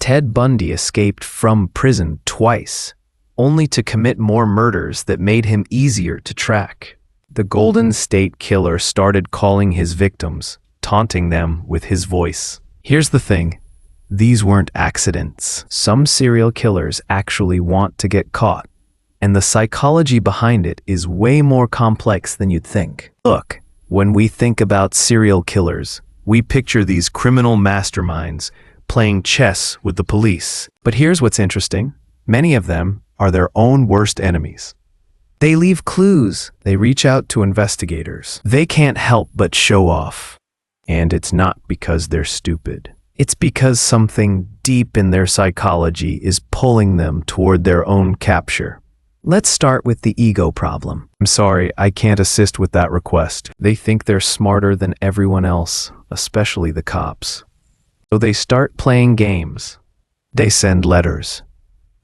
Ted Bundy escaped from prison twice, only to commit more murders that made him easier to track. The Golden State Killer started calling his victims, taunting them with his voice. Here's the thing. These weren't accidents. Some serial killers actually want to get caught, and the psychology behind it is way more complex than you'd think. Look, when we think about serial killers, we picture these criminal masterminds playing chess with the police. But here's what's interesting. Many of them are their own worst enemies. They leave clues. They reach out to investigators. They can't help but show off. And it's not because they're stupid. It's because something deep in their psychology is pulling them toward their own capture. Let's start with the ego problem. I'm sorry, I can't assist with that request. They think they're smarter than everyone else, especially the cops. So they start playing games. They send letters.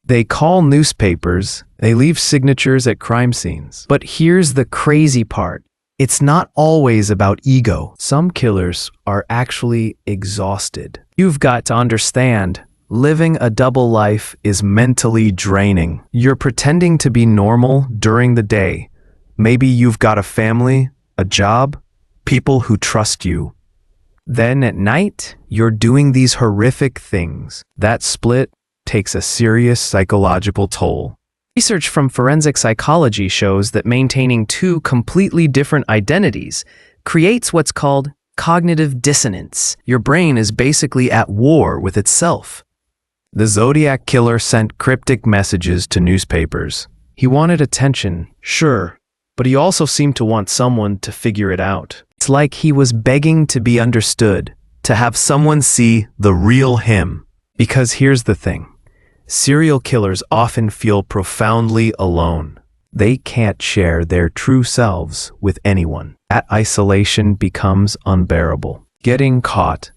They call newspapers. They leave signatures at crime scenes. But here's the crazy part. It's not always about ego. Some killers are actually exhausted. You've got to understand, living a double life is mentally draining. You're pretending to be normal during the day. Maybe you've got a family, a job, people who trust you. Then at night, you're doing these horrific things. That split takes a serious psychological toll. Research from forensic psychology shows that maintaining two completely different identities creates what's called cognitive dissonance. Your brain is basically at war with itself. The Zodiac Killer sent cryptic messages to newspapers. He wanted attention, sure, but he also seemed to want someone to figure it out. It's like he was begging to be understood, to have someone see the real him. Because here's the thing. Serial killers often feel profoundly alone. They can't share their true selves with anyone. That isolation becomes unbearable. Getting caught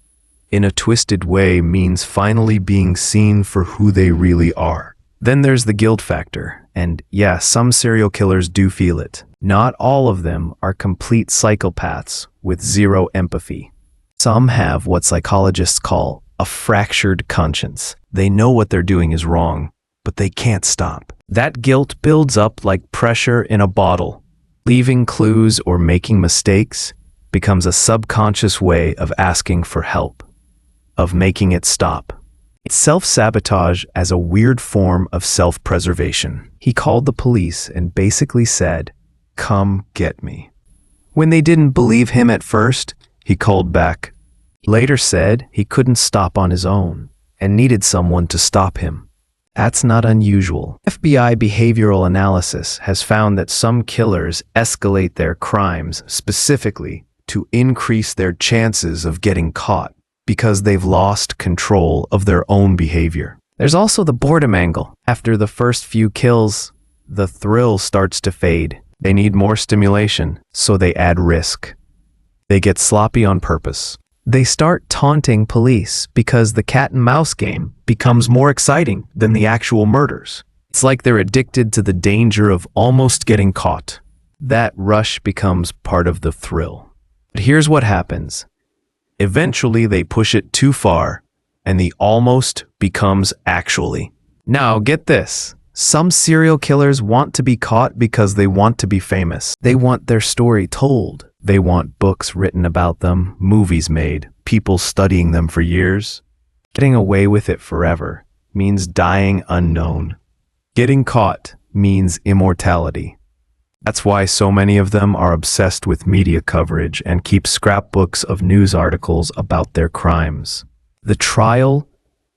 in a twisted way means finally being seen for who they really are. Then there's the guilt factor. And yeah, some serial killers do feel it. Not all of them are complete psychopaths with zero empathy. Some have what psychologists call a fractured conscience. They know what they're doing is wrong, but they can't stop. That guilt builds up like pressure in a bottle. Leaving clues or making mistakes becomes a subconscious way of asking for help, of making it stop. It's self-sabotage as a weird form of self-preservation. He called the police and basically said, "Come get me." When they didn't believe him at first, he called back. Later said he couldn't stop on his own and needed someone to stop him. That's not unusual. FBI behavioral analysis has found that some killers escalate their crimes specifically to increase their chances of getting caught because they've lost control of their own behavior. There's also the boredom angle. After the first few kills, the thrill starts to fade. They need more stimulation, so they add risk. They get sloppy on purpose. They start taunting police because the cat and mouse game becomes more exciting than the actual murders. It's like they're addicted to the danger of almost getting caught. That rush becomes part of the thrill. But here's what happens. Eventually they push it too far, and the almost becomes actually. Now get this. Some serial killers want to be caught because they want to be famous. They want their story told. They want books written about them, movies made, people studying them for years. Getting away with it forever means dying unknown. Getting caught means immortality. That's why so many of them are obsessed with media coverage and keep scrapbooks of news articles about their crimes. The trial,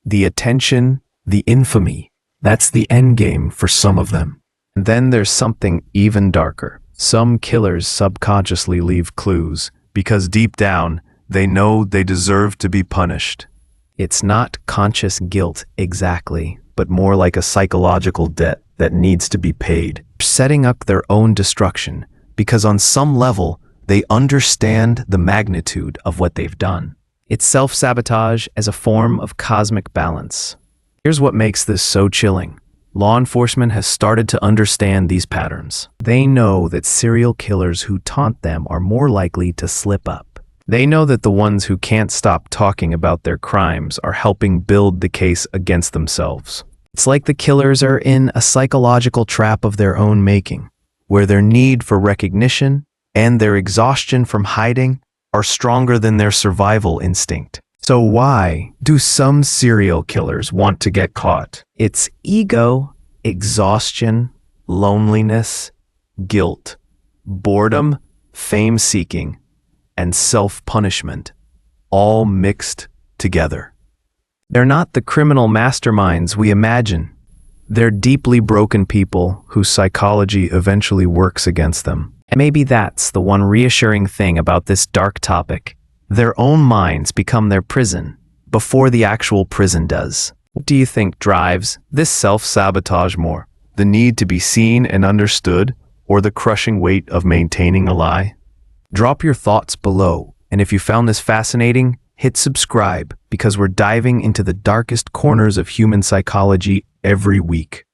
the attention, the infamy, that's the endgame for some of them. And then there's something even darker. Some killers subconsciously leave clues because deep down, they know they deserve to be punished. It's not conscious guilt exactly, but more like a psychological debt that needs to be paid. Setting up their own destruction because on some level, they understand the magnitude of what they've done. It's self-sabotage as a form of cosmic balance. Here's what makes this so chilling. Law enforcement has started to understand these patterns. They know that serial killers who taunt them are more likely to slip up. They know that the ones who can't stop talking about their crimes are helping build the case against themselves. It's like the killers are in a psychological trap of their own making, where their need for recognition and their exhaustion from hiding are stronger than their survival instinct. So why do some serial killers want to get caught? It's ego, exhaustion, loneliness, guilt, boredom, fame-seeking, and self-punishment, all mixed together. They're not the criminal masterminds we imagine. They're deeply broken people whose psychology eventually works against them. And maybe that's the one reassuring thing about this dark topic. Their own minds become their prison before the actual prison does. What do you think drives this self-sabotage more? The need to be seen and understood, or the crushing weight of maintaining a lie? Drop your thoughts below, and if you found this fascinating, hit subscribe because we're diving into the darkest corners of human psychology every week.